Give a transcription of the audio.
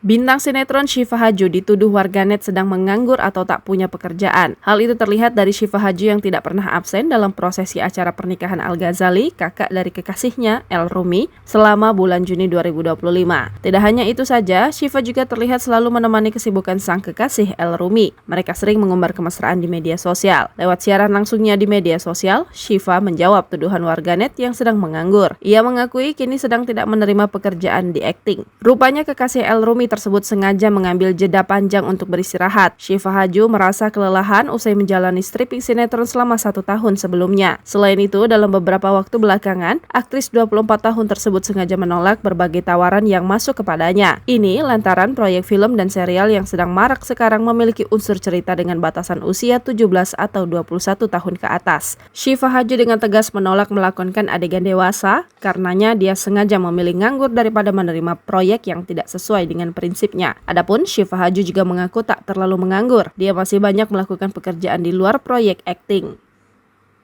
Bintang sinetron Syifa Haju dituduh warganet sedang menganggur atau tak punya pekerjaan. Hal itu terlihat dari Syifa Haju yang tidak pernah absen dalam prosesi acara pernikahan Al-Ghazali, kakak dari kekasihnya, El Rumi, selama bulan Juni 2025. Tidak hanya itu saja, Syifa juga terlihat selalu menemani kesibukan sang kekasih, El Rumi. Mereka sering mengumbar kemesraan di media sosial. Lewat siaran langsungnya di media sosial, Syifa menjawab tuduhan warganet yang sedang menganggur. Ia mengakui kini sedang tidak menerima pekerjaan di akting. Rupanya kekasih El Rumi tersebut sengaja mengambil jeda panjang untuk beristirahat. Syifa Haju merasa kelelahan usai menjalani stripping sinetron selama 1 tahun sebelumnya. Selain itu, dalam beberapa waktu belakangan, aktris 24 tahun tersebut sengaja menolak berbagai tawaran yang masuk kepadanya. Ini lantaran proyek film dan serial yang sedang marak sekarang memiliki unsur cerita dengan batasan usia 17 atau 21 tahun ke atas. Syifa Haju dengan tegas menolak melakonkan adegan dewasa, karenanya dia sengaja memilih nganggur daripada menerima proyek yang tidak sesuai dengan prinsipnya. Adapun Syifa Haju juga mengaku tak terlalu menganggur. Dia masih banyak melakukan pekerjaan di luar proyek akting.